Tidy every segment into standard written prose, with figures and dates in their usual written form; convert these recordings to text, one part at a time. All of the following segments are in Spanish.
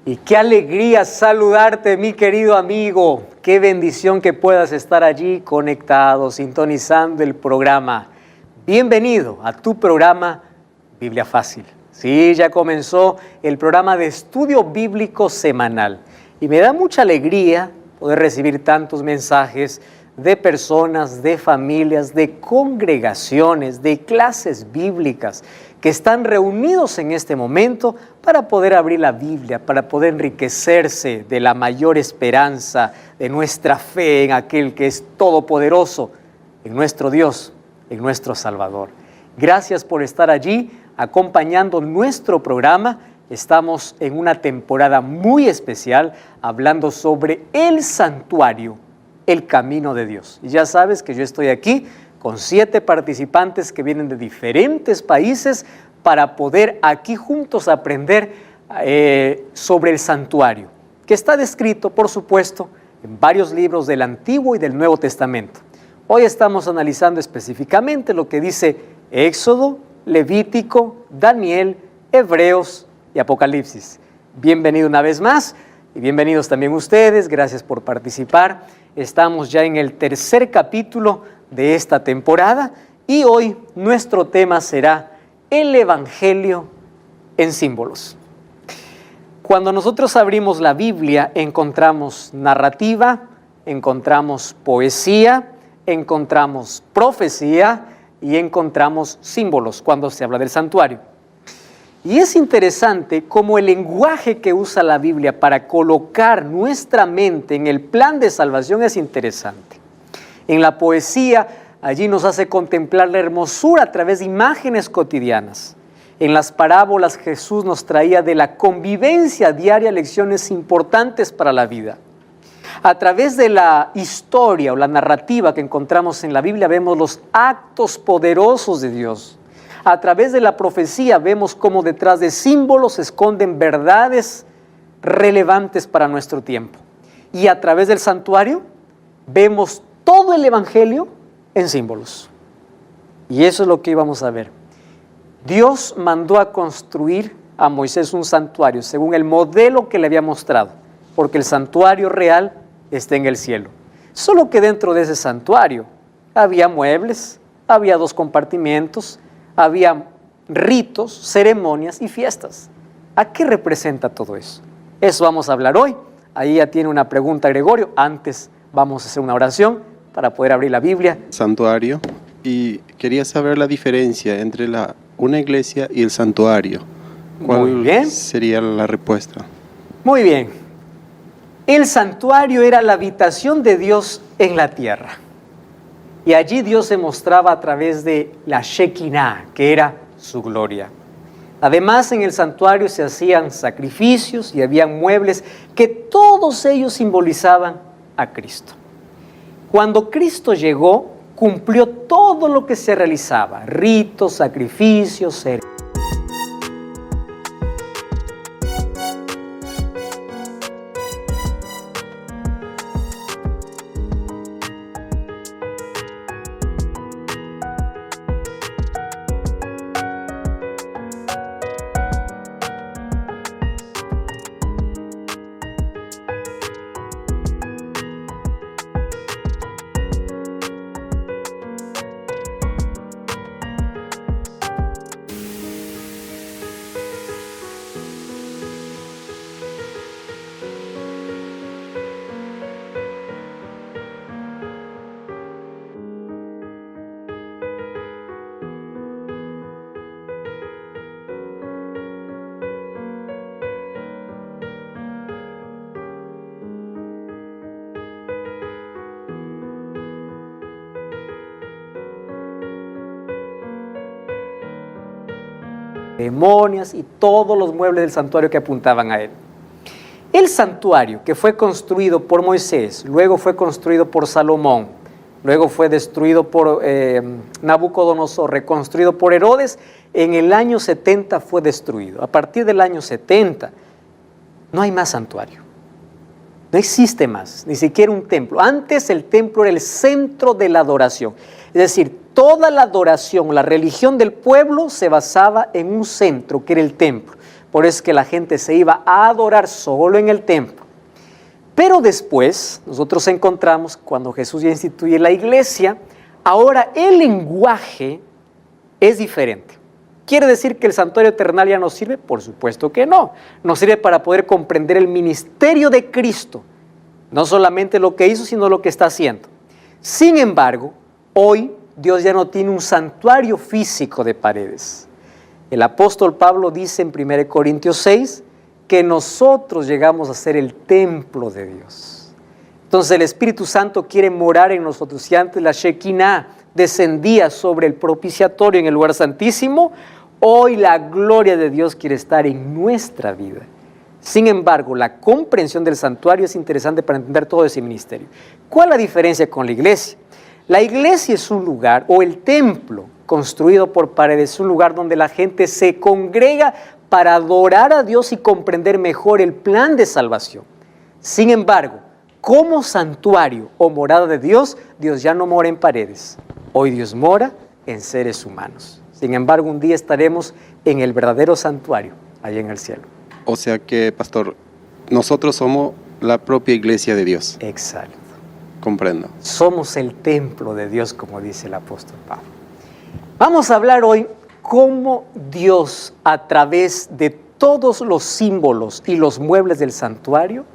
Y qué alegría saludarte, mi querido amigo. Qué bendición que puedas estar allí conectado, sintonizando el programa. Bienvenido a tu programa Biblia Fácil. Sí, ya comenzó el programa de estudio bíblico semanal. Y me da mucha alegría poder recibir tantos mensajes de personas, de familias, de congregaciones, de clases bíblicas que están reunidos en este momento para poder abrir la Biblia, para poder enriquecerse de la mayor esperanza de nuestra fe en aquel que es todopoderoso, en nuestro Dios, en nuestro Salvador. Gracias por estar allí acompañando nuestro programa. Estamos en una temporada muy especial hablando sobre el santuario, el camino de Dios. Y ya sabes que yo estoy aquí con 7 participantes que vienen de diferentes países para poder aquí juntos aprender sobre el santuario, que está descrito, por supuesto, en varios libros del Antiguo y del Nuevo Testamento. Hoy estamos analizando específicamente lo que dice Éxodo, Levítico, Daniel, Hebreos y Apocalipsis. Bienvenido una vez más y bienvenidos también ustedes, gracias por participar. Estamos ya en el 3er capítulo de esta temporada y hoy nuestro tema será el Evangelio en símbolos. Cuando nosotros abrimos la Biblia encontramos narrativa, encontramos poesía, encontramos profecía y encontramos símbolos cuando se habla del santuario. Y es interesante cómo el lenguaje que usa la Biblia para colocar nuestra mente en el plan de salvación es interesante. En la poesía, allí nos hace contemplar la hermosura a través de imágenes cotidianas. En las parábolas, Jesús nos traía de la convivencia diaria lecciones importantes para la vida. A través de la historia o la narrativa que encontramos en la Biblia, vemos los actos poderosos de Dios. A través de la profecía vemos cómo detrás de símbolos se esconden verdades relevantes para nuestro tiempo. Y a través del santuario vemos todo el Evangelio en símbolos. Y eso es lo que íbamos a ver. Dios mandó a construir a Moisés un santuario según el modelo que le había mostrado, porque el santuario real está en el cielo. Solo que dentro de ese santuario había muebles, había 2 compartimentos, había ritos, ceremonias y fiestas. ¿A qué representa todo eso? Eso vamos a hablar hoy. Ahí ya tiene una pregunta Gregorio. Antes vamos a hacer una oración para poder abrir la Biblia. Santuario. Y quería saber la diferencia entre una iglesia y el santuario. ¿Cuál sería la respuesta? Muy bien. El santuario era la habitación de Dios en la tierra. Y allí Dios se mostraba a través de la Shekinah, que era su gloria. Además, en el santuario se hacían sacrificios y había muebles que todos ellos simbolizaban a Cristo. Cuando Cristo llegó, cumplió todo lo que se realizaba, ritos, sacrificios, ceremonias. Y todos los muebles del santuario que apuntaban a él. El santuario que fue construido por Moisés, luego fue construido por Salomón, luego fue destruido por Nabucodonosor, reconstruido por Herodes, en el año 70 fue destruido. A partir del año 70 no hay más santuario. No existe más, ni siquiera un templo. Antes el templo era el centro de la adoración. Es decir, toda la adoración, la religión del pueblo se basaba en un centro, que era el templo. Por eso es que la gente se iba a adorar solo en el templo. Pero después nosotros encontramos, cuando Jesús ya instituye la iglesia, ahora el lenguaje es diferente. ¿Quiere decir que el santuario terrenal ya nos sirve? Por supuesto que no. Nos sirve para poder comprender el ministerio de Cristo. No solamente lo que hizo, sino lo que está haciendo. Sin embargo, hoy Dios ya no tiene un santuario físico de paredes. El apóstol Pablo dice en 1 Corintios 6 que nosotros llegamos a ser el templo de Dios. Entonces el Espíritu Santo quiere morar en nosotros. Si antes la Shekinah descendía sobre el propiciatorio en el lugar santísimo, hoy la gloria de Dios quiere estar en nuestra vida. Sin embargo, la comprensión del santuario es interesante para entender todo ese ministerio. ¿Cuál es la diferencia con la iglesia? La iglesia es un lugar, o el templo construido por paredes, es un lugar donde la gente se congrega para adorar a Dios y comprender mejor el plan de salvación. Sin embargo, como santuario o morada de Dios, Dios ya no mora en paredes. Hoy Dios mora en seres humanos. Sin embargo, un día estaremos en el verdadero santuario, allá en el cielo. O sea que, pastor, nosotros somos la propia iglesia de Dios. Exacto. Comprendo. Somos el templo de Dios, como dice el apóstol Pablo. Vamos a hablar hoy cómo Dios, a través de todos los símbolos y los muebles del santuario,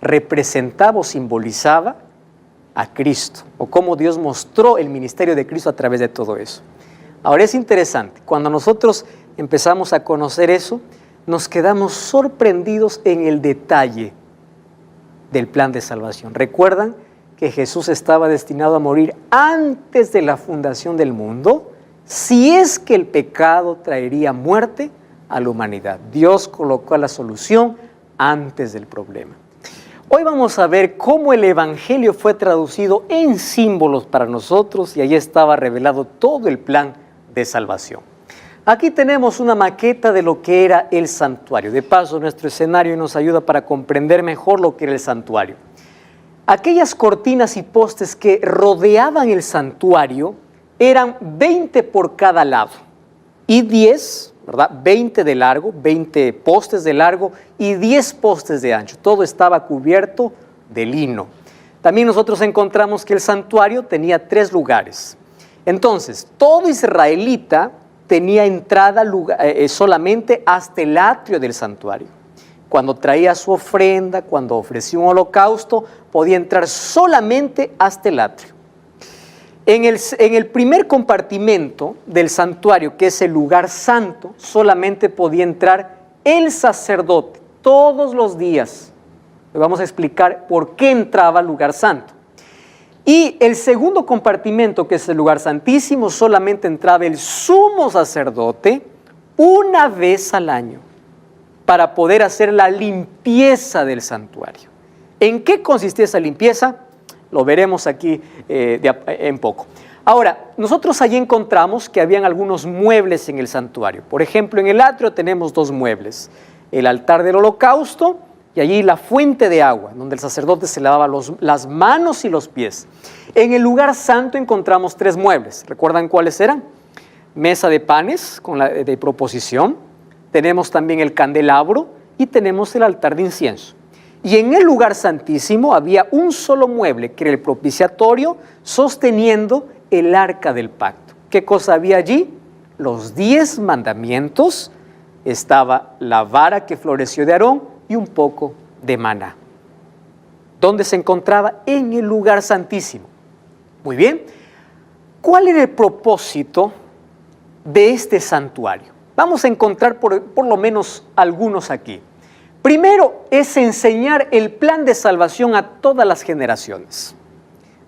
representaba o simbolizaba a Cristo, o cómo Dios mostró el ministerio de Cristo a través de todo eso. Ahora es interesante, cuando nosotros empezamos a conocer eso, nos quedamos sorprendidos en el detalle del plan de salvación. ¿Recuerdan que Jesús estaba destinado a morir antes de la fundación del mundo? Si es que el pecado traería muerte a la humanidad. Dios colocó la solución antes del problema. Hoy vamos a ver cómo el Evangelio fue traducido en símbolos para nosotros y ahí estaba revelado todo el plan de salvación. Aquí tenemos una maqueta de lo que era el santuario. De paso, nuestro escenario nos ayuda para comprender mejor lo que era el santuario. Aquellas cortinas y postes que rodeaban el santuario eran 20 por cada lado y 10, ¿verdad? 20 de largo, 20 postes de largo y 10 postes de ancho. Todo estaba cubierto de lino. También nosotros encontramos que el santuario tenía 3 lugares. Entonces, todo israelita tenía entrada solamente hasta el atrio del santuario. Cuando traía su ofrenda, cuando ofrecía un holocausto, podía entrar solamente hasta el atrio. En el primer compartimento del santuario, que es el lugar santo, solamente podía entrar el sacerdote todos los días. Le vamos a explicar por qué entraba al lugar santo. Y el segundo compartimento, que es el lugar santísimo, solamente entraba el sumo sacerdote una vez al año para poder hacer la limpieza del santuario. ¿En qué consistía esa limpieza? Lo veremos aquí en poco. Ahora, nosotros allí encontramos que habían algunos muebles en el santuario. Por ejemplo, en el atrio tenemos 2 muebles. El altar del holocausto y allí la fuente de agua, donde el sacerdote se lavaba las manos y los pies. En el lugar santo encontramos 3 muebles. ¿Recuerdan cuáles eran? Mesa de panes de proposición. Tenemos también el candelabro y tenemos el altar de incienso. Y en el lugar santísimo había un solo mueble, que era el propiciatorio, sosteniendo el arca del pacto. ¿Qué cosa había allí? Los 10 mandamientos, estaba la vara que floreció de Aarón y un poco de maná. ¿Dónde se encontraba? En el lugar santísimo. Muy bien. ¿Cuál era el propósito de este santuario? Vamos a encontrar por lo menos algunos aquí. Primero es enseñar el plan de salvación a todas las generaciones.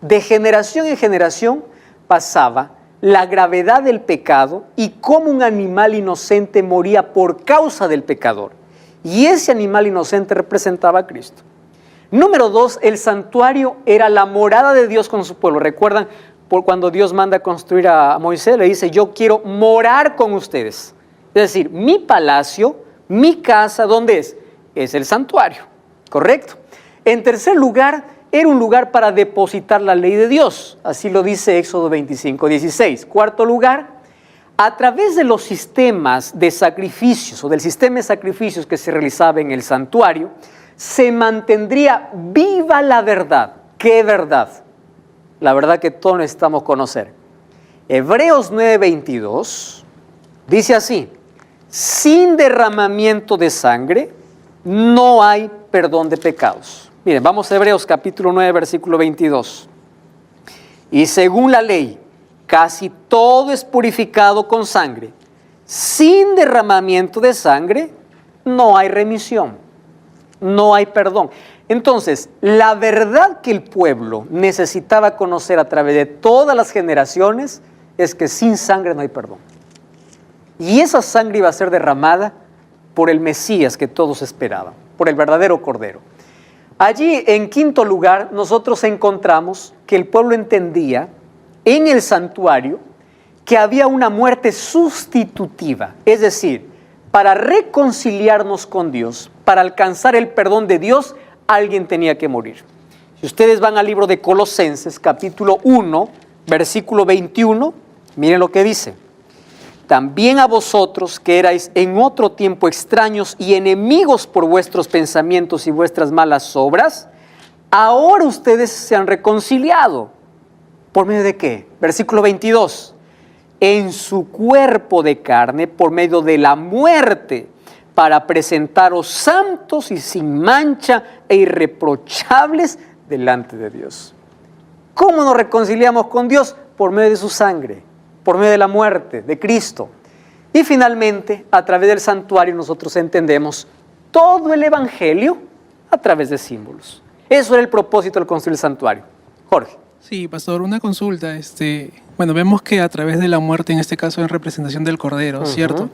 De generación en generación pasaba la gravedad del pecado y cómo un animal inocente moría por causa del pecador. Y ese animal inocente representaba a Cristo. Número 2, el santuario era la morada de Dios con su pueblo. ¿Recuerdan cuando Dios manda a construir a Moisés? Le dice, yo quiero morar con ustedes. Es decir, mi palacio, mi casa, ¿dónde es? Es el santuario, ¿correcto? En tercer lugar, era un lugar para depositar la ley de Dios. Así lo dice Éxodo 25:16. Cuarto lugar, a través de los sistemas de sacrificios o del sistema de sacrificios que se realizaba en el santuario, se mantendría viva la verdad. ¿Qué verdad? La verdad que todos necesitamos conocer. Hebreos 9:22 dice así: sin derramamiento de sangre no hay perdón de pecados. Miren, vamos a Hebreos capítulo 9, versículo 22. Y según la ley, casi todo es purificado con sangre. Sin derramamiento de sangre no hay remisión, no hay perdón. Entonces, la verdad que el pueblo necesitaba conocer a través de todas las generaciones es que sin sangre no hay perdón. Y esa sangre iba a ser derramada por el Mesías que todos esperaban, por el verdadero Cordero. Allí, en quinto lugar, nosotros encontramos que el pueblo entendía en el santuario que había una muerte sustitutiva, es decir, para reconciliarnos con Dios, para alcanzar el perdón de Dios, alguien tenía que morir. Si ustedes van al libro de Colosenses, capítulo 1, versículo 21, miren lo que dice: también a vosotros que erais en otro tiempo extraños y enemigos por vuestros pensamientos y vuestras malas obras, ahora ustedes se han reconciliado. ¿Por medio de qué? Versículo 22. En su cuerpo de carne, por medio de la muerte, para presentaros santos y sin mancha e irreprochables delante de Dios. ¿Cómo nos reconciliamos con Dios? Por medio de su sangre, por medio de la muerte de Cristo. Y finalmente, a través del santuario nosotros entendemos todo el evangelio a través de símbolos. Eso era el propósito del construir el santuario. Jorge. Sí, pastor, una consulta. Bueno, vemos que a través de la muerte, en este caso en representación del Cordero, ¿cierto?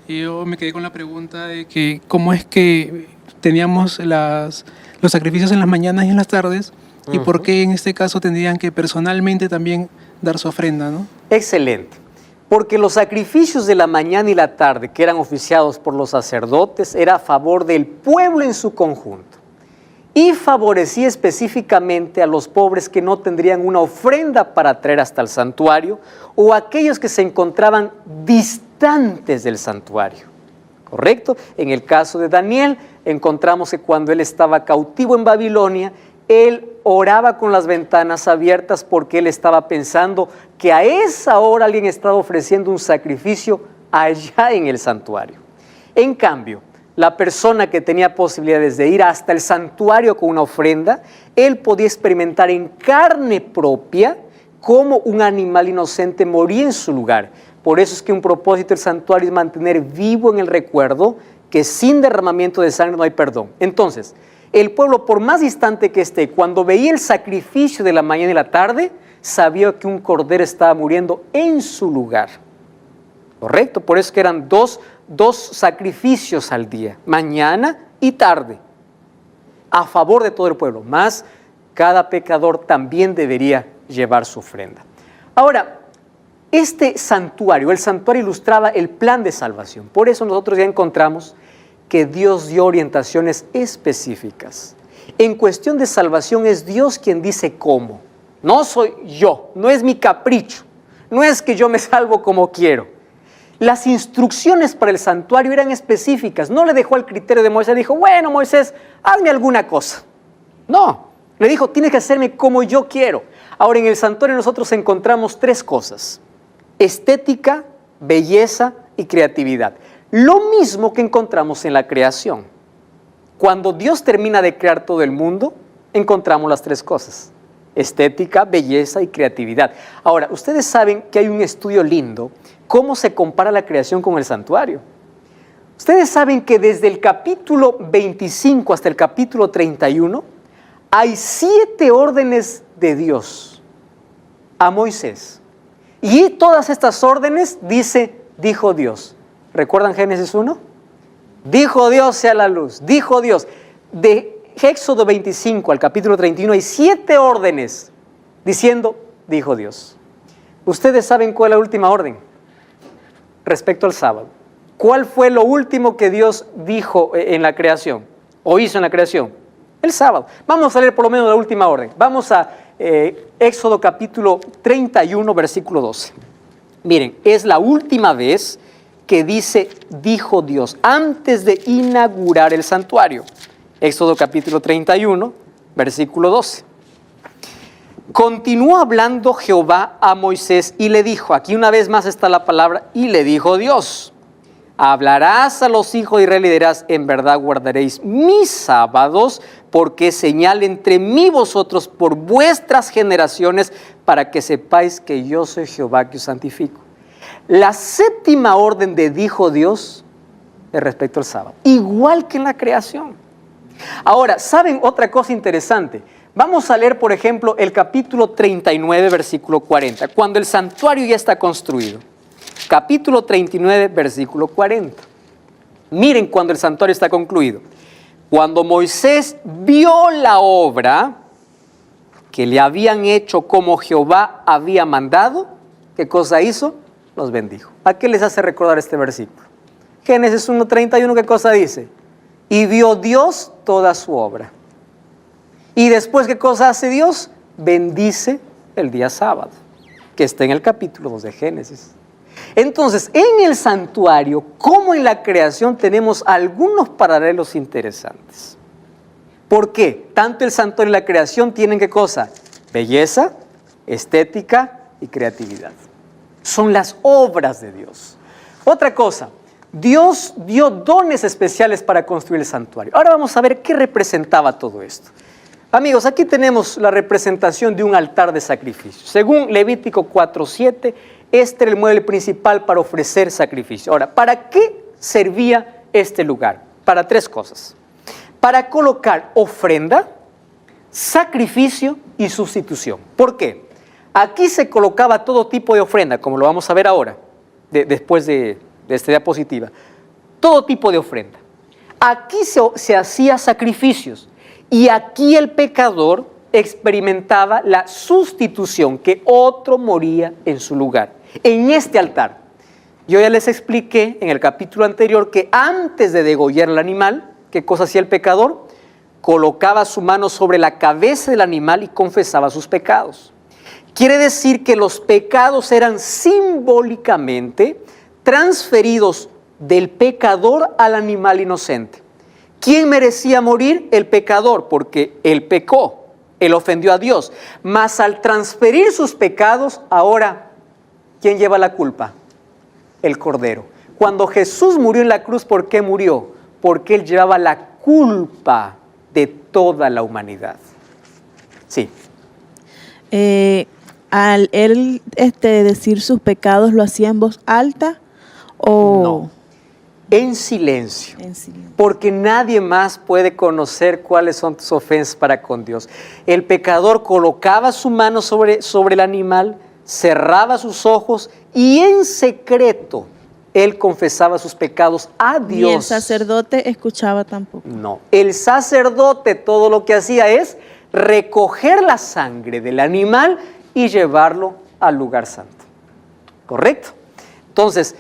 Y yo me quedé con la pregunta de que cómo es que teníamos los sacrificios en las mañanas y en las tardes, y por qué en este caso tendrían que personalmente también dar su ofrenda, ¿no? Excelente. Porque los sacrificios de la mañana y la tarde que eran oficiados por los sacerdotes era a favor del pueblo en su conjunto y favorecía específicamente a los pobres que no tendrían una ofrenda para traer hasta el santuario o aquellos que se encontraban distantes del santuario. ¿Correcto? En el caso de Daniel encontramos que cuando él estaba cautivo en Babilonia, él oraba con las ventanas abiertas porque él estaba pensando que a esa hora alguien estaba ofreciendo un sacrificio allá en el santuario. En cambio, la persona que tenía posibilidades de ir hasta el santuario con una ofrenda, él podía experimentar en carne propia cómo un animal inocente moría en su lugar. Por eso es que un propósito del santuario es mantener vivo en el recuerdo que sin derramamiento de sangre no hay perdón. Entonces, el pueblo, por más distante que esté, cuando veía el sacrificio de la mañana y la tarde, sabía que un cordero estaba muriendo en su lugar. ¿Correcto? Por eso que eran dos sacrificios al día, mañana y tarde, a favor de todo el pueblo. Más, cada pecador también debería llevar su ofrenda. Ahora, este santuario, el santuario ilustraba el plan de salvación. Por eso nosotros ya encontramos que Dios dio orientaciones específicas. En cuestión de salvación es Dios quien dice cómo. No soy yo, no es mi capricho, no es que yo me salvo como quiero. Las instrucciones para el santuario eran específicas. No le dejó al criterio de Moisés, dijo, bueno, Moisés, hazme alguna cosa. No, le dijo, tienes que hacerme como yo quiero. Ahora, en el santuario nosotros encontramos tres cosas: estética, belleza y creatividad. Lo mismo que encontramos en la creación. Cuando Dios termina de crear todo el mundo, encontramos las tres cosas: estética, belleza y creatividad. Ahora, ustedes saben que hay un estudio lindo, cómo se compara la creación con el santuario. Ustedes saben que desde el capítulo 25 hasta el capítulo 31, hay 7 órdenes de Dios a Moisés. Y todas estas órdenes dijo Dios. ¿Recuerdan Génesis 1? Dijo Dios sea la luz, dijo Dios. De Éxodo 25 al capítulo 31 hay 7 órdenes diciendo, dijo Dios. ¿Ustedes saben cuál es la última orden? Respecto al sábado. ¿Cuál fue lo último que Dios dijo en la creación? ¿O hizo en la creación? El sábado. Vamos a leer por lo menos la última orden. Vamos a Éxodo capítulo 31, versículo 12. Miren, es la última vez que dijo Dios, antes de inaugurar el santuario. Éxodo capítulo 31, versículo 12. Continuó hablando Jehová a Moisés y le dijo, aquí una vez más está la palabra, y le dijo Dios, hablarás a los hijos de Israel y dirás, en verdad guardaréis mis sábados, porque es señal entre mí y vosotros por vuestras generaciones, para que sepáis que yo soy Jehová que os santifico. La séptima orden de dijo Dios es respecto al sábado, igual que en la creación. Ahora, ¿saben otra cosa interesante? Vamos a leer, por ejemplo, el capítulo 39, versículo 40, cuando el santuario ya está construido. Capítulo 39, versículo 40. Miren cuando el santuario está concluido. Cuando Moisés vio la obra que le habían hecho como Jehová había mandado, ¿qué cosa hizo? Los bendijo. ¿A qué les hace recordar este versículo? Génesis 1:31, ¿qué cosa dice? Y vio Dios toda su obra. Y después, ¿qué cosa hace Dios? Bendice el día sábado, que está en el capítulo 2 de Génesis. Entonces, en el santuario, como en la creación, tenemos algunos paralelos interesantes. ¿Por qué? Tanto el santuario y la creación tienen, ¿qué cosa? Belleza, estética y creatividad. Son las obras de Dios. Otra cosa, Dios dio dones especiales para construir el santuario. Ahora vamos a ver qué representaba todo esto. Amigos, aquí tenemos la representación de un altar de sacrificio. Según Levítico 4:7, este era el mueble principal para ofrecer sacrificio. Ahora, ¿para qué servía este lugar? Para tres cosas. Para colocar ofrenda, sacrificio y sustitución. ¿Por qué? Aquí se colocaba todo tipo de ofrenda, como lo vamos a ver ahora, después de esta diapositiva. Todo tipo de ofrenda. Aquí se hacía sacrificios. Y aquí el pecador experimentaba la sustitución, que otro moría en su lugar. En este altar, yo ya les expliqué en el capítulo anterior que antes de degollar el animal, ¿qué cosa hacía el pecador? Colocaba su mano sobre la cabeza del animal y confesaba sus pecados. Quiere decir que los pecados eran simbólicamente transferidos del pecador al animal inocente. ¿Quién merecía morir? El pecador, porque él pecó, él ofendió a Dios. Mas al transferir sus pecados, ahora, ¿quién lleva la culpa? El Cordero. Cuando Jesús murió en la cruz, ¿por qué murió? Porque él llevaba la culpa de toda la humanidad. Sí. Al él decir sus pecados, ¿lo hacía en voz alta o...? No. En silencio, En silencio. porque nadie más puede conocer cuáles son tus ofensas para con Dios. El pecador colocaba su mano sobre el animal, cerraba sus ojos y en secreto él confesaba sus pecados a Dios. Ni el sacerdote escuchaba tampoco. No, el sacerdote todo lo que hacía es recoger la sangre del animal y llevarlo al lugar santo. ¿Correcto? Entonces,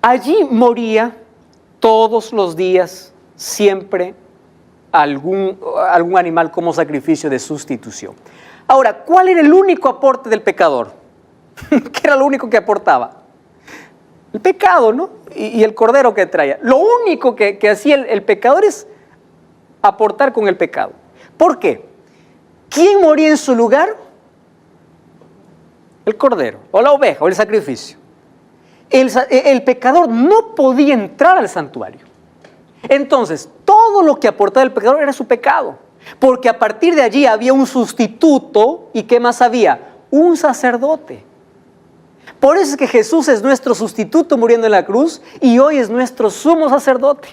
allí moría todos los días, siempre, algún animal como sacrificio de sustitución. Ahora, ¿cuál era el único aporte del pecador? ¿Qué era lo único que aportaba? El pecado, ¿no? Y el cordero que traía. Lo único que hacía el pecador es aportar con el pecado. ¿Por qué? ¿Quién moría en su lugar? El cordero, o la oveja, o el sacrificio. El pecador no podía entrar al santuario. Entonces, todo lo que aportaba el pecador era su pecado. Porque a partir de allí había un sustituto. ¿Y qué más había? Un sacerdote. Por eso es que Jesús es nuestro sustituto muriendo en la cruz y hoy es nuestro sumo sacerdote.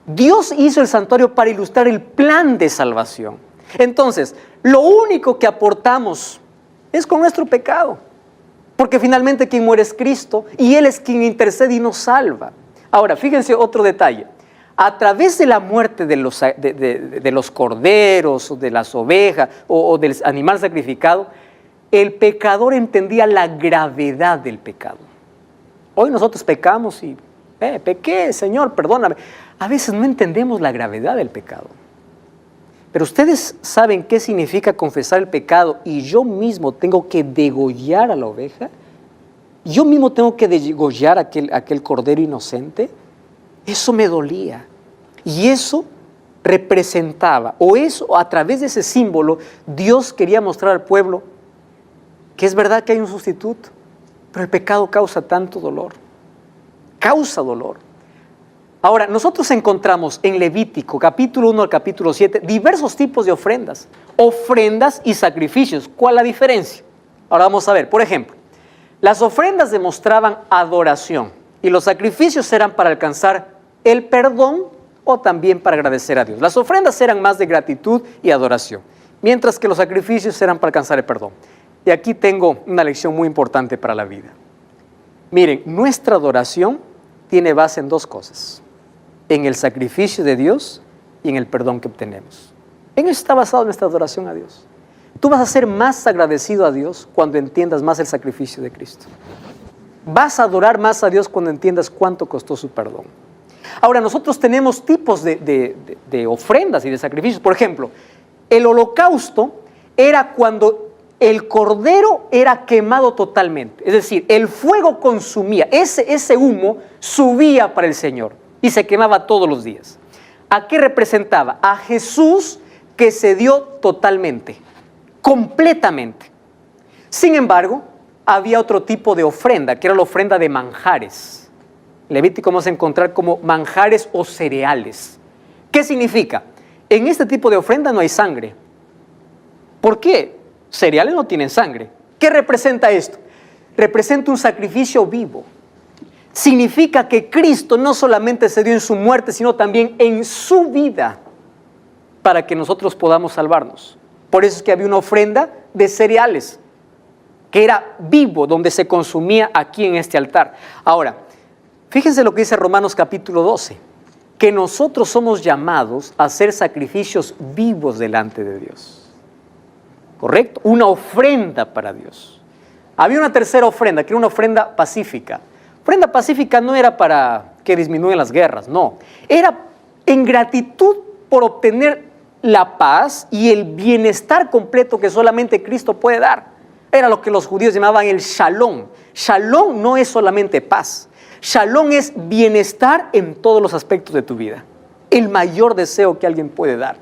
Dios hizo el santuario para ilustrar el plan de salvación. Entonces, lo único que aportamos es con nuestro pecado. Porque finalmente quien muere es Cristo y Él es quien intercede y nos salva. Ahora, fíjense otro detalle. A través de la muerte de los corderos, o de las ovejas, o del animal sacrificado, el pecador entendía la gravedad del pecado. Hoy nosotros pecamos y, pequé, Señor, perdóname. A veces no entendemos la gravedad del pecado. Pero ustedes saben qué significa confesar el pecado y yo mismo tengo que degollar a la oveja. yo mismo tengo que degollar aquel cordero inocente. Eso me dolía. Y eso representaba, o eso, a través de ese símbolo, Dios quería mostrar al pueblo que es verdad que hay un sustituto, pero el pecado causa tanto dolor. Causa dolor. Ahora, nosotros encontramos en Levítico, capítulo 1 al capítulo 7, diversos tipos de ofrendas. Ofrendas y sacrificios. ¿Cuál es la diferencia? Ahora vamos a ver. Por ejemplo, las ofrendas demostraban adoración y los sacrificios eran para alcanzar el perdón o también para agradecer a Dios. Las ofrendas eran más de gratitud y adoración, mientras que los sacrificios eran para alcanzar el perdón. Y aquí tengo una lección muy importante para la vida. Miren, nuestra adoración tiene base en dos cosas: en el sacrificio de Dios y en el perdón que obtenemos. En eso está basado nuestra adoración a Dios. Tú vas a ser más agradecido a Dios cuando entiendas más el sacrificio de Cristo. Vas a adorar más a Dios cuando entiendas cuánto costó su perdón. Ahora, nosotros tenemos tipos de ofrendas y de sacrificios. Por ejemplo, el holocausto era cuando el cordero era quemado totalmente. Es decir, el fuego consumía, ese humo subía para el Señor y se quemaba todos los días. ¿A qué representaba? A Jesús que se dio totalmente, completamente. Sin embargo, había otro tipo de ofrenda, que era la ofrenda de manjares. En Levítico vamos a encontrar como manjares o cereales. ¿Qué significa? En este tipo de ofrenda no hay sangre. ¿Por qué? Cereales no tienen sangre. ¿Qué representa esto? Representa un sacrificio vivo. Significa que Cristo no solamente se dio en su muerte, sino también en su vida para que nosotros podamos salvarnos. Por eso es que había una ofrenda de cereales que era vivo, donde se consumía aquí en este altar. Ahora, fíjense lo que dice Romanos capítulo 12, que nosotros somos llamados a hacer sacrificios vivos delante de Dios. ¿Correcto? Una ofrenda para Dios. Había una tercera ofrenda, que era una ofrenda pacífica. Ofrenda pacífica no era para que disminuyan las guerras, no. Era en gratitud por obtener la paz y el bienestar completo que solamente Cristo puede dar. Era lo que los judíos llamaban el shalom. Shalom no es solamente paz. Shalom es bienestar en todos los aspectos de tu vida. El mayor deseo que alguien puede dar.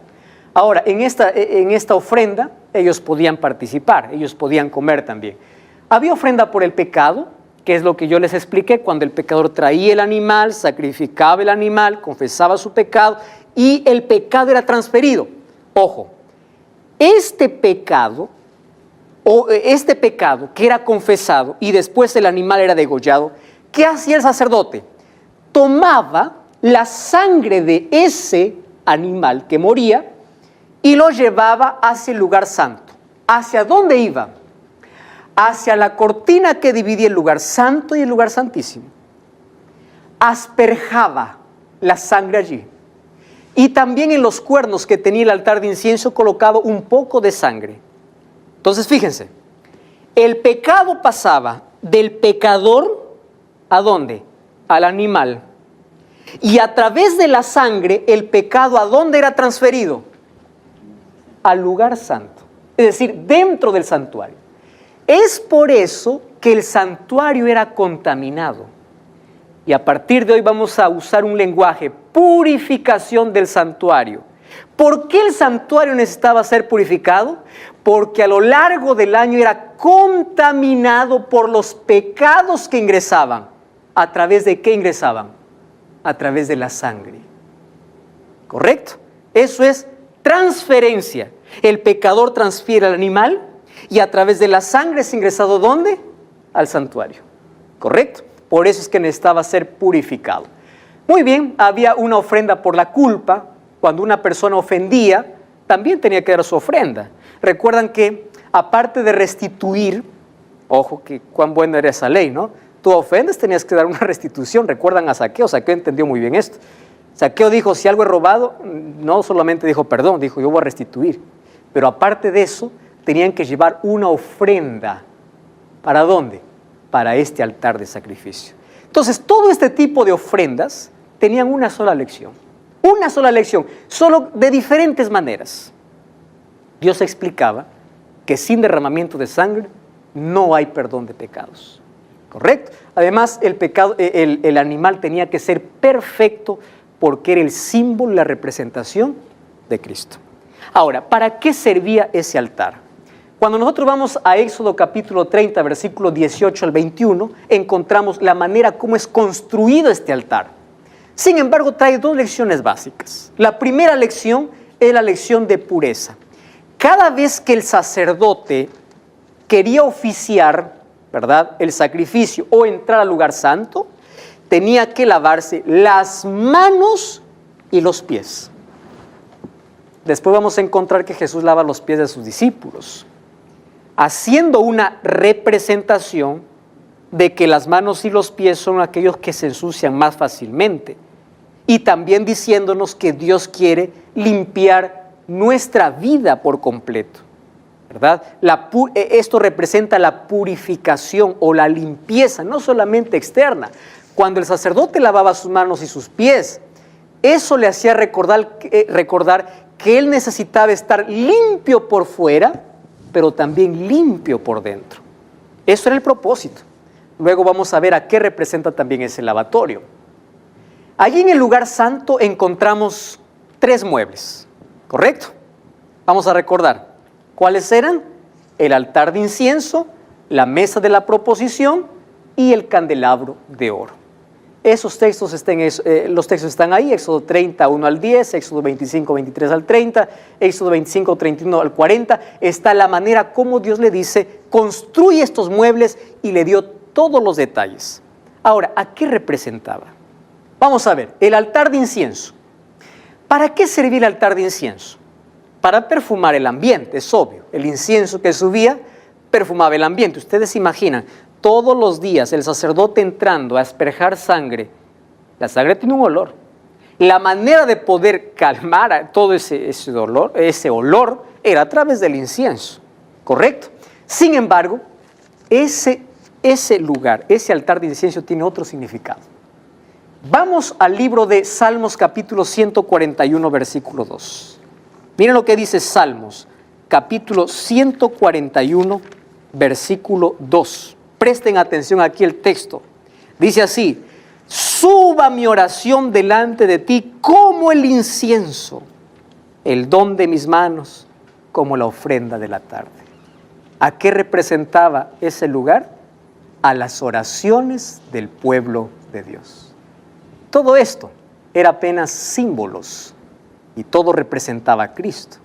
Ahora, en esta ofrenda, ellos podían participar, ellos podían comer también. Había ofrenda por el pecado, que es lo que yo les expliqué, cuando el pecador traía el animal, sacrificaba el animal, confesaba su pecado y el pecado era transferido. Ojo, este pecado que era confesado y después el animal era degollado, ¿qué hacía el sacerdote? Tomaba la sangre de ese animal que moría y lo llevaba hacia el lugar santo. ¿Hacia dónde iba? Hacia la cortina que dividía el lugar santo y el lugar santísimo. Asperjaba la sangre allí. Y también en los cuernos que tenía el altar de incienso colocaba un poco de sangre. Entonces fíjense, el pecado pasaba del pecador ¿a dónde? Al animal. Y a través de la sangre, el pecado ¿a dónde era transferido? Al lugar santo. Es decir, dentro del santuario. Es por eso que el santuario era contaminado. Y a partir de hoy vamos a usar un lenguaje, purificación del santuario. ¿Por qué el santuario necesitaba ser purificado? Porque a lo largo del año era contaminado por los pecados que ingresaban. ¿A través de qué ingresaban? A través de la sangre. ¿Correcto? Eso es transferencia. El pecador transfiere al animal y a través de la sangre es ingresado ¿dónde? Al santuario. ¿Correcto? Por eso es que necesitaba ser purificado. Muy bien, había una ofrenda por la culpa. Cuando una persona ofendía, también tenía que dar su ofrenda. Recuerdan que, aparte de restituir, ojo, que cuán buena era esa ley, ¿no? Tú ofendes, tenías que dar una restitución. Recuerdan a Zaqueo. Zaqueo entendió muy bien esto. Zaqueo dijo, si algo he robado, no solamente dijo perdón, dijo, yo voy a restituir. Pero aparte de eso, tenían que llevar una ofrenda. ¿Para dónde? Para este altar de sacrificio. Entonces, todo este tipo de ofrendas tenían una sola lección. Una sola lección, solo de diferentes maneras. Dios explicaba que sin derramamiento de sangre no hay perdón de pecados. ¿correcto? Además, el animal tenía que ser perfecto porque era el símbolo, la representación de Cristo. Ahora, ¿para qué servía ese altar? Cuando nosotros vamos a Éxodo capítulo 30, versículos 18 al 21, encontramos la manera como es construido este altar. Sin embargo, trae dos lecciones básicas. La primera lección es la lección de pureza. Cada vez que el sacerdote quería oficiar, ¿verdad?, el sacrificio o entrar al lugar santo, tenía que lavarse las manos y los pies. Después vamos a encontrar que Jesús lava los pies de sus discípulos, haciendo una representación de que las manos y los pies son aquellos que se ensucian más fácilmente. Y también diciéndonos que Dios quiere limpiar nuestra vida por completo, ¿verdad? Esto representa la purificación o la limpieza, no solamente externa. Cuando el sacerdote lavaba sus manos y sus pies, eso le hacía recordar que él necesitaba estar limpio por fuera, pero también limpio por dentro. Eso era el propósito. Luego vamos a ver a qué representa también ese lavatorio. Allí en el lugar santo encontramos 3 muebles, ¿correcto? Vamos a recordar. ¿Cuáles eran? El altar de incienso, la mesa de la proposición y el candelabro de oro. Esos textos los textos están ahí, Éxodo 30, 1 al 10, Éxodo 25, 23 al 30, Éxodo 25, 31 al 40. Está la manera como Dios le dice, construye estos muebles, y le dio todos los detalles. Ahora, ¿a qué representaba? Vamos a ver, el altar de incienso. ¿Para qué servía el altar de incienso? Para perfumar el ambiente, es obvio. El incienso que subía perfumaba el ambiente. Ustedes se imaginan, todos los días el sacerdote entrando a asperjar sangre, la sangre tiene un olor. La manera de poder calmar todo ese olor era a través del incienso, ¿correcto? Sin embargo, ese lugar, ese altar de incienso tiene otro significado. Vamos al libro de Salmos capítulo 141, versículo 2. Miren lo que dice Salmos, capítulo 141, versículo 2. Presten atención aquí el texto. Dice así: suba mi oración delante de ti como el incienso, el don de mis manos como la ofrenda de la tarde. ¿A qué representaba ese lugar? A las oraciones del pueblo de Dios. Todo esto era apenas símbolos y todo representaba a Cristo.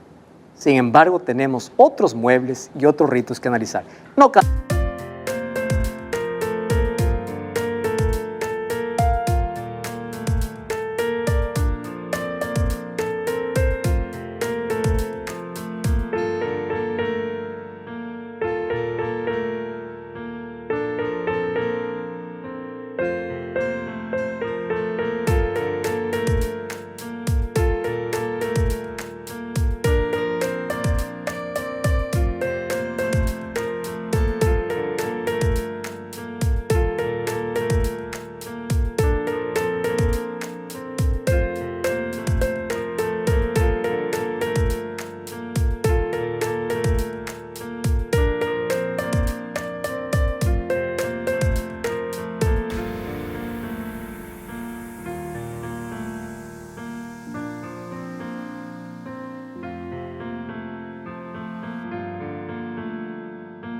Sin embargo, tenemos otros muebles y otros ritos que analizar.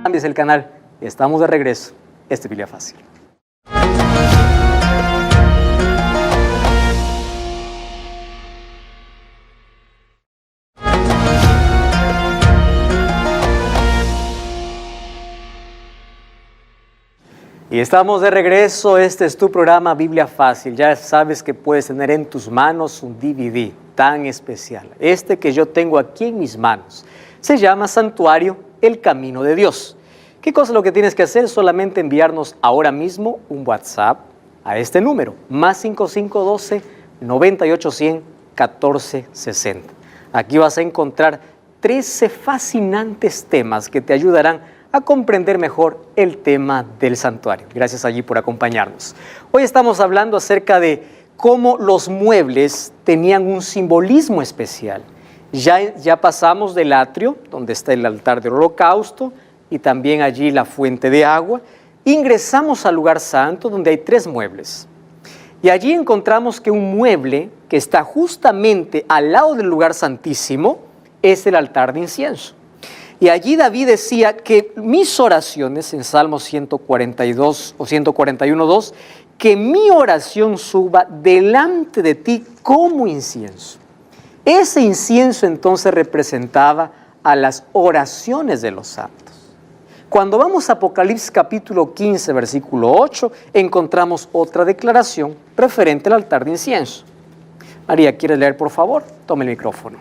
Cambies el canal, estamos de regreso. Este es Biblia Fácil. Y estamos de regreso. Este es tu programa Biblia Fácil. Ya sabes que puedes tener en tus manos un DVD tan especial. Este que yo tengo aquí en mis manos se llama Santuario, el Camino de Dios. ¿Qué cosa es lo que tienes que hacer? Solamente enviarnos ahora mismo un WhatsApp a este número, más 5512-9810-1460. Aquí vas a encontrar 13 fascinantes temas que te ayudarán a comprender mejor el tema del santuario. Gracias allí por acompañarnos. Hoy estamos hablando acerca de cómo los muebles tenían un simbolismo especial. Ya pasamos del atrio, donde está el altar del holocausto, y también allí la fuente de agua. ingresamos al lugar santo donde hay 3 muebles. Y allí encontramos que un mueble que está justamente al lado del lugar santísimo es el altar de incienso. Y allí David decía que mis oraciones, en Salmos 142 o 141:2, que mi oración suba delante de ti como incienso. Ese incienso entonces representaba a las oraciones de los santos. Cuando vamos a Apocalipsis capítulo 15, versículo 8, encontramos otra declaración referente al altar de incienso. María, ¿quieres leer, por favor? Tome el micrófono.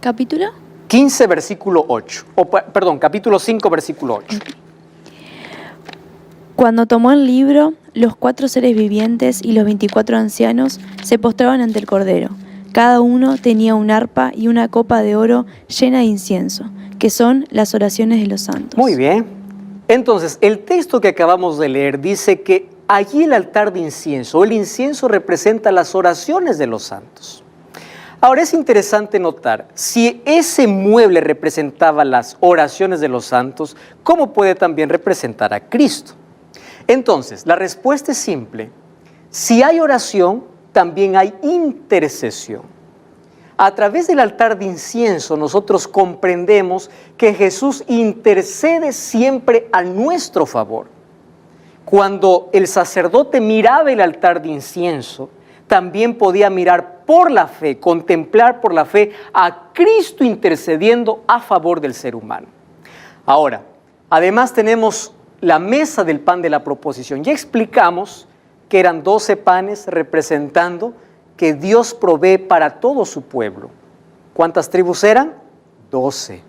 ¿Capítulo? 15, versículo 8. Capítulo 5, versículo 8. Cuando tomó el libro, los 4 seres vivientes y los 24 ancianos se postraban ante el Cordero. Cada uno tenía un arpa y una copa de oro llena de incienso, que son las oraciones de los santos. Muy bien. Entonces, el texto que acabamos de leer dice que allí el altar de incienso, el incienso representa las oraciones de los santos. Ahora es interesante notar, si ese mueble representaba las oraciones de los santos, ¿cómo puede también representar a Cristo? Entonces, la respuesta es simple. Si hay oración, también hay intercesión. A través del altar de incienso nosotros comprendemos que Jesús intercede siempre a nuestro favor. Cuando el sacerdote miraba el altar de incienso, también podía mirar por la fe, contemplar por la fe a Cristo intercediendo a favor del ser humano. Ahora, además tenemos la mesa del pan de la proposición. Ya explicamos que eran 12 panes representando que Dios provee para todo su pueblo. ¿Cuántas tribus eran? 12.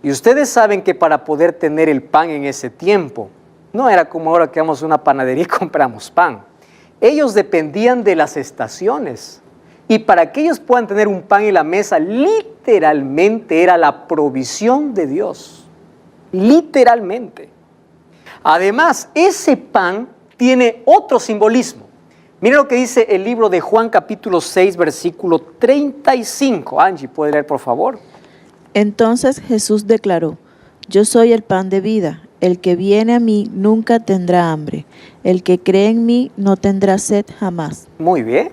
Y ustedes saben que para poder tener el pan en ese tiempo, no era como ahora que vamos a una panadería y compramos pan. Ellos dependían de las estaciones. Y para que ellos puedan tener un pan en la mesa, literalmente era la provisión de Dios. Literalmente. Además, ese pan tiene otro simbolismo. Miren lo que dice el libro de Juan capítulo 6, versículo 35. Angie, ¿puede leer, por favor? Entonces Jesús declaró: Yo soy el pan de vida. El que viene a mí nunca tendrá hambre. El que cree en mí no tendrá sed jamás. Muy bien.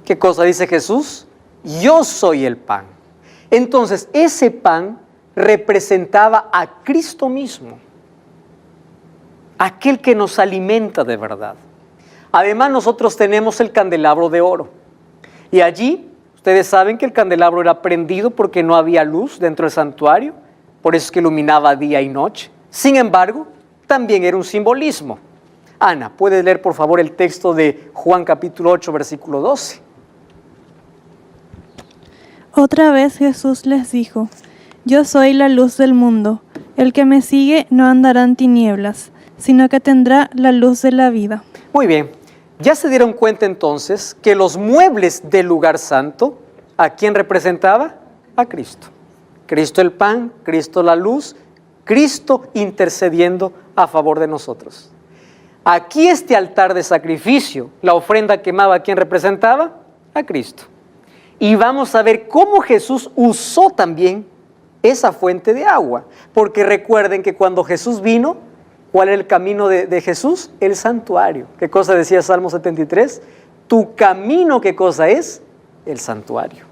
¿Qué cosa dice Jesús? Yo soy el pan. Entonces, ese pan representaba a Cristo mismo, aquel que nos alimenta de verdad. Además, nosotros tenemos el candelabro de oro. Y allí, ustedes saben que el candelabro era prendido porque no había luz dentro del santuario, por eso es que iluminaba día y noche. Sin embargo, también era un simbolismo. Ana, ¿puedes leer por favor el texto de Juan capítulo 8, versículo 12? Otra vez Jesús les dijo: Yo soy la luz del mundo. El que me sigue no andará en tinieblas, sino que tendrá la luz de la vida. Muy bien. Ya se dieron cuenta entonces que los muebles del lugar santo, ¿a quién representaba? A Cristo. Cristo el pan, Cristo la luz, Cristo intercediendo a favor de nosotros. Aquí este altar de sacrificio, la ofrenda quemada, ¿a quién representaba? A Cristo. Y vamos a ver cómo Jesús usó también esa fuente de agua. Porque recuerden que cuando Jesús vino, ¿cuál era el camino de Jesús? El santuario. ¿Qué cosa decía Salmo 73? Tu camino, ¿qué cosa es? El santuario.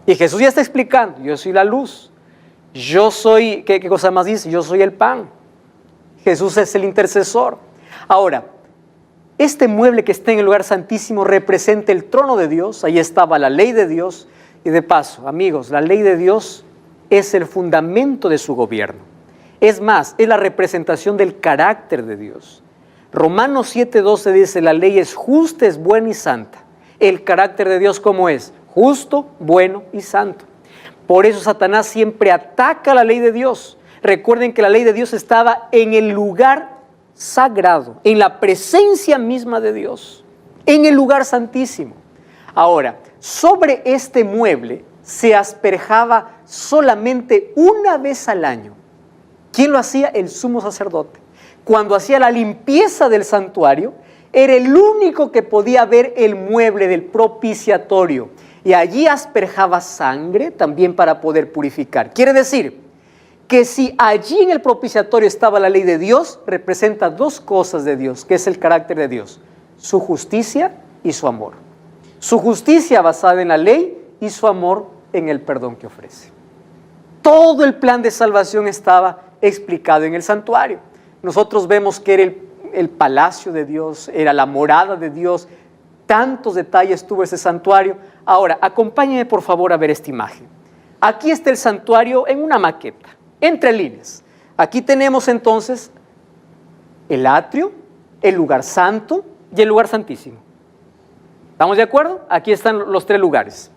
Y Jesús ya está explicando: yo soy la luz. Yo soy, ¿qué cosa más dice? Yo soy el pan. Jesús es el intercesor. Ahora, este mueble que está en el lugar santísimo representa el trono de Dios. Ahí estaba la ley de Dios. Y de paso, amigos, la ley de Dios es el fundamento de su gobierno. Es más, es la representación del carácter de Dios. Romanos 7:12 dice: la ley es justa, es buena y santa. El carácter de Dios, ¿cómo es? Justo, bueno y santo. Por eso Satanás siempre ataca la ley de Dios. Recuerden que la ley de Dios estaba en el lugar sagrado, en la presencia misma de Dios, en el lugar santísimo. Ahora, sobre este mueble se asperjaba solamente una vez al año. ¿Quién lo hacía? El sumo sacerdote. Cuando hacía la limpieza del santuario, era el único que podía ver el mueble del propiciatorio. Y allí asperjaba sangre también para poder purificar. Quiere decir que si allí en el propiciatorio estaba la ley de Dios, representa dos cosas de Dios, que es el carácter de Dios: su justicia y su amor. Su justicia basada en la ley y su amor en el perdón que ofrece. Todo el plan de salvación estaba explicado en el santuario. Nosotros vemos que era el palacio de Dios, era la morada de Dios. Tantos detalles tuvo ese santuario. Ahora, acompáñenme por favor a ver esta imagen. Aquí está el santuario en una maqueta, entre líneas. Aquí tenemos entonces el atrio, el lugar santo y el lugar santísimo. ¿Estamos de acuerdo? Aquí están los tres lugares.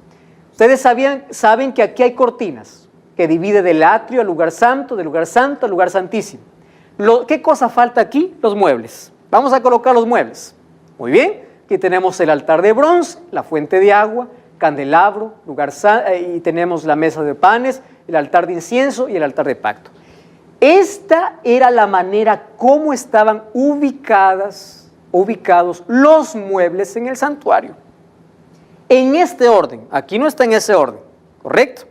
Ustedes saben que aquí hay cortinas que divide del atrio al lugar santo al lugar santísimo. ¿Qué cosa falta aquí? Los muebles. Vamos a colocar los muebles. Muy bien. Aquí tenemos el altar de bronce, la fuente de agua, candelabro, y tenemos la mesa de panes, el altar de incienso y el altar de pacto. Esta era la manera como estaban ubicados los muebles en el santuario. En este orden, aquí no está en ese orden, ¿correcto?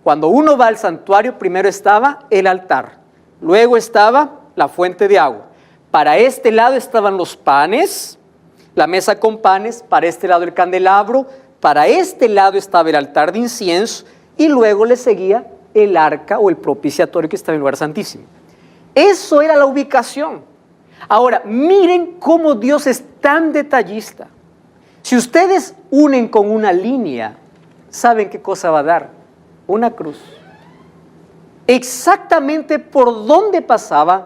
Cuando uno va al santuario, primero estaba el altar, luego estaba la fuente de agua. Para este lado estaban los panes, la mesa con panes, para este lado el candelabro, para este lado estaba el altar de incienso y luego le seguía el arca o el propiciatorio que estaba en el lugar santísimo. Eso era la ubicación. Ahora, miren cómo Dios es tan detallista. Si ustedes unen con una línea, ¿saben qué cosa va a dar? Una cruz. Exactamente por donde pasaban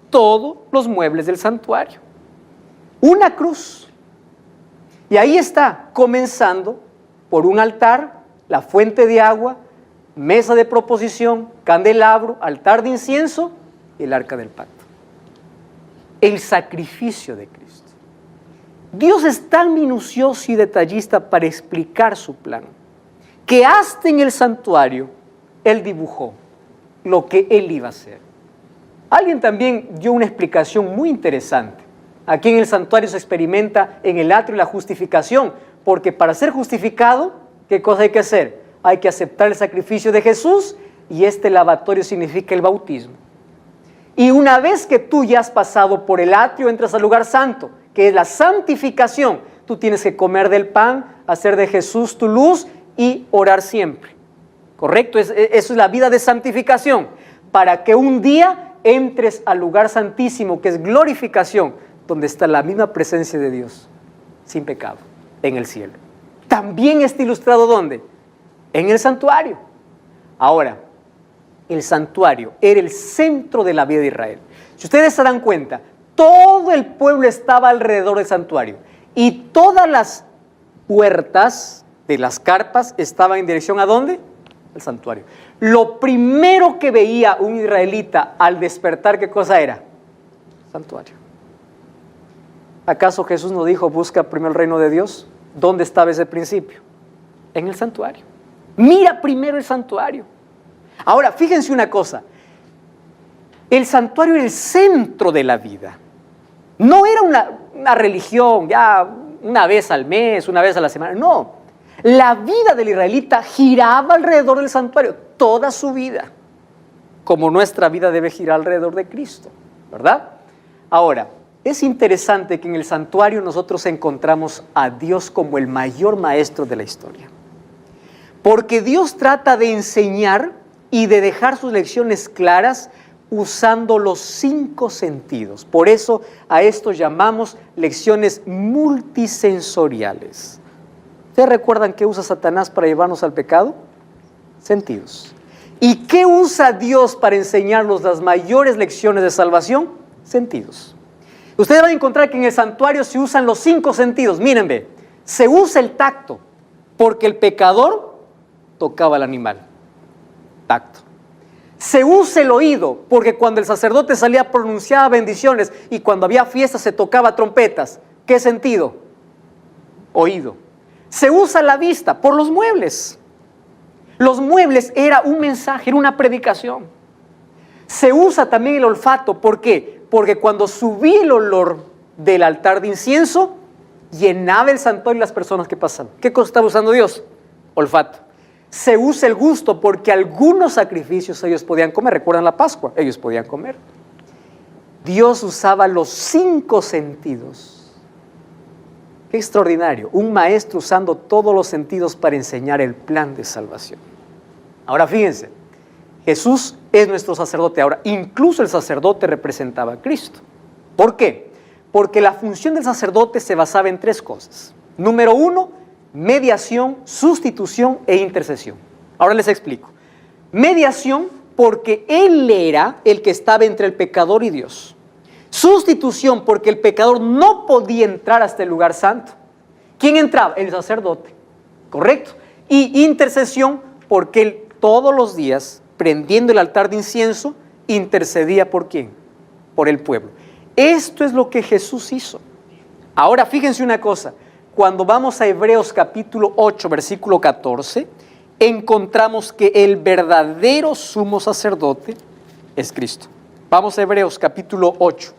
todos los muebles del santuario. Una cruz. Y ahí está, comenzando por un altar, la fuente de agua, mesa de proposición, candelabro, altar de incienso y el arca del pacto. El sacrificio de Cristo. Dios es tan minucioso y detallista para explicar su plan, que hasta en el santuario Él dibujó lo que Él iba a hacer. Alguien también dio una explicación muy interesante. Aquí en el santuario se experimenta en el atrio la justificación, porque para ser justificado, ¿qué cosa hay que hacer? Hay que aceptar el sacrificio de Jesús, y este lavatorio significa el bautismo. Y una vez que tú ya has pasado por el atrio, entras al lugar santo, que es la santificación. Tú tienes que comer del pan, hacer de Jesús tu luz y orar siempre. ¿Correcto? Eso es la vida de santificación. Para que un día entres al lugar santísimo, que es glorificación, donde está la misma presencia de Dios, sin pecado, en el cielo. También está ilustrado ¿dónde? En el santuario. Ahora, el santuario era el centro de la vida de Israel. Si ustedes se dan cuenta, todo el pueblo estaba alrededor del santuario y todas las puertas de las carpas estaban en dirección ¿a dónde? Al santuario. Lo primero que veía un israelita al despertar, ¿qué cosa era? Santuario. ¿Acaso Jesús no dijo, busca primero el reino de Dios? ¿Dónde estaba ese principio? En el santuario. Mira primero el santuario. Ahora, fíjense una cosa. El santuario era el centro de la vida. No era una religión, ya una vez al mes, una vez a la semana. No. La vida del israelita giraba alrededor del santuario, toda su vida. Como nuestra vida debe girar alrededor de Cristo, ¿verdad? Ahora, es interesante que en el santuario nosotros encontramos a Dios como el mayor maestro de la historia. Porque Dios trata de enseñar y de dejar sus lecciones claras usando los 5 sentidos. Por eso a esto llamamos lecciones multisensoriales. ¿Ustedes recuerdan qué usa Satanás para llevarnos al pecado? Sentidos. ¿Y qué usa Dios para enseñarnos las mayores lecciones de salvación? Sentidos. Ustedes van a encontrar que en el santuario se usan los 5 sentidos. Miren, ve, se usa el tacto, porque el pecador tocaba al animal. Tacto. Se usa el oído, porque cuando el sacerdote salía pronunciaba bendiciones y cuando había fiestas se tocaba trompetas. ¿Qué sentido? Oído. Se usa la vista por los muebles. Los muebles era un mensaje, era una predicación. Se usa también el olfato. ¿Por qué? Porque cuando subía el olor del altar de incienso, llenaba el santuario y las personas que pasaban. ¿Qué cosa estaba usando Dios? Olfato. se usa el gusto porque algunos sacrificios ellos podían comer. ¿Recuerdan la Pascua? Ellos podían comer. Dios usaba los 5 sentidos. Qué extraordinario. Un maestro usando todos los sentidos para enseñar el plan de salvación. Ahora fíjense, Jesús es nuestro sacerdote. Ahora, incluso el sacerdote representaba a Cristo. ¿Por qué? Porque la función del sacerdote se basaba en 3 cosas. Número 1, mediación, sustitución e intercesión. Ahora les explico. Mediación, porque Él era el que estaba entre el pecador y Dios. Sustitución, porque el pecador no podía entrar hasta el lugar santo. ¿Quién entraba? El sacerdote. ¿Correcto? Y intercesión, porque Él todos los días, prendiendo el altar de incienso, intercedía ¿por quién? Por el pueblo. Esto es lo que Jesús hizo. Ahora fíjense una cosa. Cuando vamos a Hebreos capítulo 8, versículo 14, encontramos que el verdadero sumo sacerdote es Cristo. Vamos a Hebreos capítulo 4,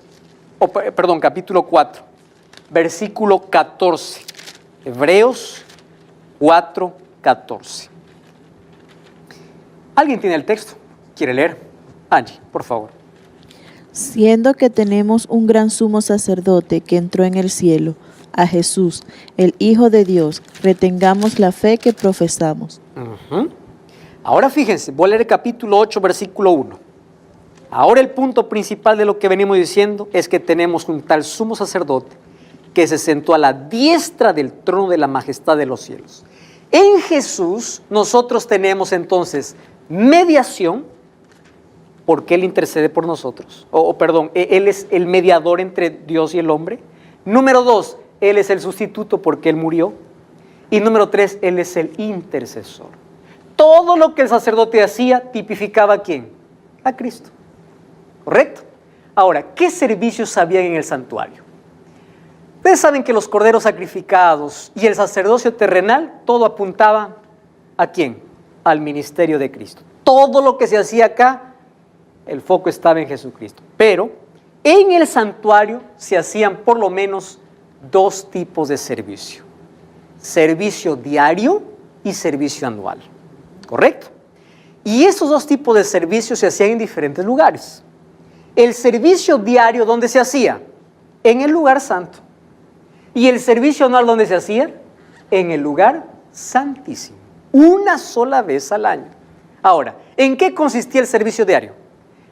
versículo 14. Hebreos 4, 14. ¿Alguien tiene el texto? ¿Quiere leer? Angie, por favor. Siendo que tenemos un gran sumo sacerdote que entró en el cielo, a Jesús, el Hijo de Dios, retengamos la fe que profesamos. Ahora fíjense, voy a leer el capítulo 8, versículo 1. Ahora el punto principal de lo que venimos diciendo es que tenemos un tal sumo sacerdote que se sentó a la diestra del trono de la majestad de los cielos. En Jesús nosotros tenemos entonces mediación, porque Él intercede por nosotros. Él es el mediador entre Dios y el hombre. Número 2, Él es el sustituto porque Él murió. Y número 3, Él es el intercesor. Todo lo que el sacerdote hacía tipificaba ¿a quién? A Cristo. ¿Correcto? Ahora, ¿qué servicios había en el santuario? Ustedes saben que los corderos sacrificados y el sacerdocio terrenal, todo apuntaba ¿a quién? Al ministerio de Cristo. Todo lo que se hacía acá, el foco estaba en Jesucristo. Pero en el santuario se hacían por lo menos 2 tipos de servicio. Servicio diario y servicio anual. ¿Correcto? Y esos 2 tipos de servicios se hacían en diferentes lugares. El servicio diario, ¿dónde se hacía? En el lugar santo. Y el servicio anual, ¿dónde se hacía? En el lugar santísimo. Una sola vez al año. Ahora, ¿en qué consistía el servicio diario?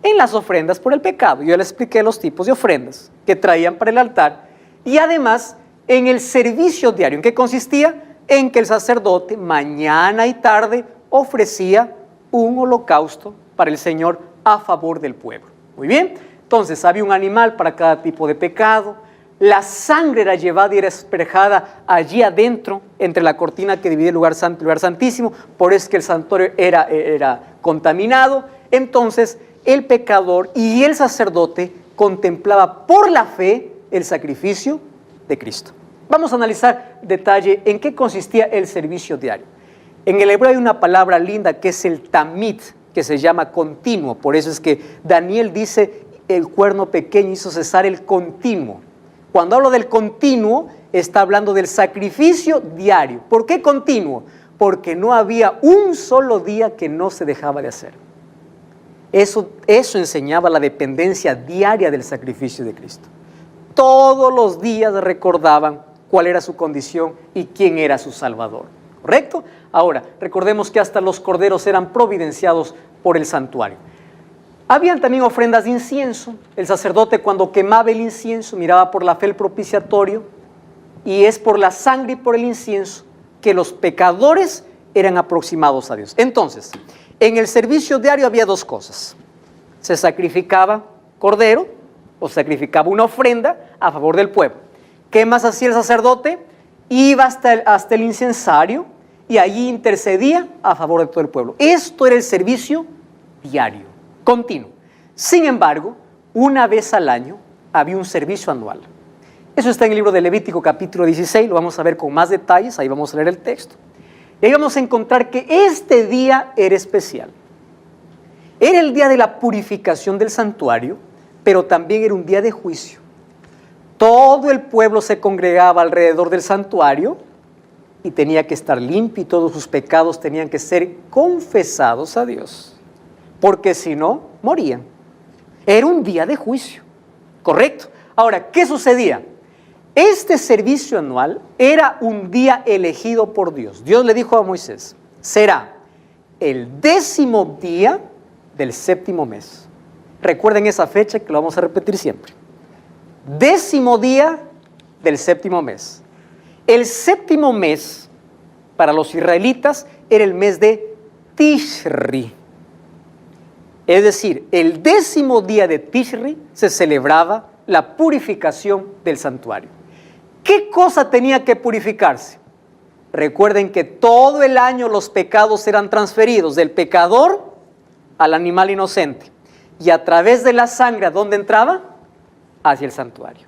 En las ofrendas por el pecado. Yo les expliqué los tipos de ofrendas que traían para el altar. Y además, en el servicio diario, ¿en qué consistía? En que el sacerdote mañana y tarde ofrecía un holocausto para el Señor a favor del pueblo. Muy bien, entonces había un animal para cada tipo de pecado. La sangre era llevada y era asperjada allí adentro, entre la cortina que divide el lugar santo y el lugar santísimo. Por eso es que el santuario era contaminado. Entonces, el pecador y el sacerdote contemplaba por la fe el sacrificio de Cristo. Vamos a analizar detalle en qué consistía el servicio diario. En el hebreo hay una palabra linda que es el tamid, que se llama continuo. Por eso es que Daniel dice, el cuerno pequeño hizo cesar el continuo. Cuando hablo del continuo, está hablando del sacrificio diario. ¿Por qué continuo? Porque no había un solo día que no se dejaba de hacer. Eso enseñaba la dependencia diaria del sacrificio de Cristo. Todos los días recordaban cuál era su condición y quién era su Salvador. ¿Correcto? Ahora, recordemos que hasta los corderos eran providenciados por el santuario. Habían también ofrendas de incienso. El sacerdote, cuando quemaba el incienso, miraba por la fe el propiciatorio, y es por la sangre y por el incienso que los pecadores eran aproximados a Dios. Entonces, en el servicio diario había 2 cosas. Se sacrificaba cordero o sacrificaba una ofrenda a favor del pueblo. ¿Qué más hacía el sacerdote? Iba hasta el incensario y allí intercedía a favor de todo el pueblo. Esto era el servicio diario, continuo. Sin embargo, una vez al año había un servicio anual. Eso está en el libro de Levítico capítulo 16, lo vamos a ver con más detalles, ahí vamos a leer el texto. Y ahí vamos a encontrar que este día era especial. Era el día de la purificación del santuario, pero también era un día de juicio. Todo el pueblo se congregaba alrededor del santuario y tenía que estar limpio y todos sus pecados tenían que ser confesados a Dios, porque si no, morían. Era un día de juicio, ¿correcto? Ahora, ¿qué sucedía? Este servicio anual era un día elegido por Dios. Dios le dijo a Moisés, será el 10º día del 7º mes. Recuerden esa fecha que lo vamos a repetir siempre. 10º día del 7º mes. El 7º mes para los israelitas era el mes de Tishri. Es decir, el 10º día de Tishri se celebraba la purificación del santuario. ¿Qué cosa tenía que purificarse? Recuerden que todo el año los pecados eran transferidos del pecador al animal inocente. Y a través de la sangre, ¿a dónde entraba? Hacia el santuario.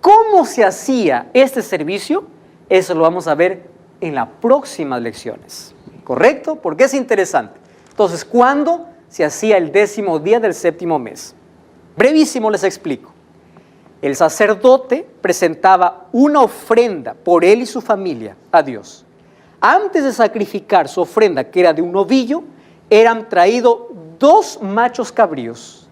¿Cómo se hacía este servicio? Eso lo vamos a ver en las próximas lecciones. ¿Correcto? Porque es interesante. Entonces, ¿cuándo se hacía el 10º día del 7º mes? Brevísimo les explico. El sacerdote presentaba una ofrenda por él y su familia a Dios. Antes de sacrificar su ofrenda, que era de un novillo, eran traídos 2 machos cabríos,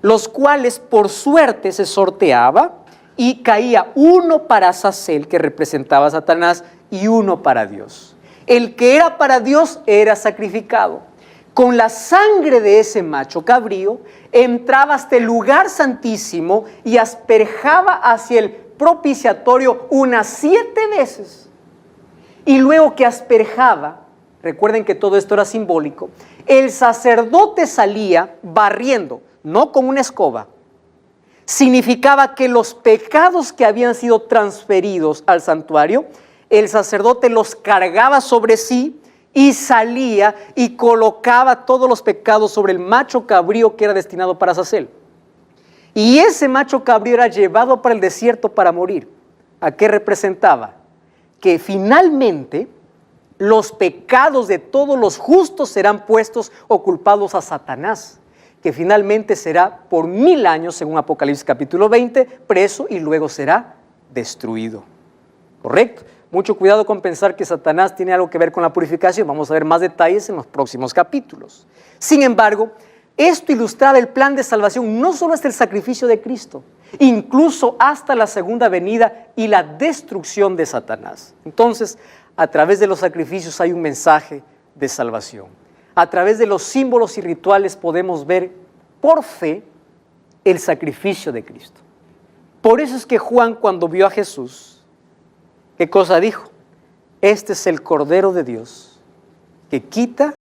los cuales por suerte se sorteaba y caía uno para Azazel, que representaba a Satanás, y uno para Dios. El que era para Dios era sacrificado. Con la sangre de ese macho cabrío, entraba hasta el lugar santísimo y asperjaba hacia el propiciatorio unas 7 veces. Y luego que asperjaba, recuerden que todo esto era simbólico, el sacerdote salía barriendo, no con una escoba. Significaba que los pecados que habían sido transferidos al santuario, el sacerdote los cargaba sobre sí y salía y colocaba todos los pecados sobre el macho cabrío que era destinado para Azazel. Y ese macho cabrío era llevado para el desierto para morir. ¿A qué representaba? Que finalmente los pecados de todos los justos serán puestos o culpados a Satanás, que finalmente será por 1000 años, según Apocalipsis capítulo 20, preso y luego será destruido. ¿Correcto? Mucho cuidado con pensar que Satanás tiene algo que ver con la purificación. Vamos a ver más detalles en los próximos capítulos. Sin embargo, esto ilustraba el plan de salvación no solo hasta el sacrificio de Cristo, incluso hasta la segunda venida y la destrucción de Satanás. Entonces, a través de los sacrificios hay un mensaje de salvación. A través de los símbolos y rituales podemos ver por fe el sacrificio de Cristo. Por eso es que Juan, cuando vio a Jesús, ¿qué cosa dijo? Este es el Cordero de Dios que quita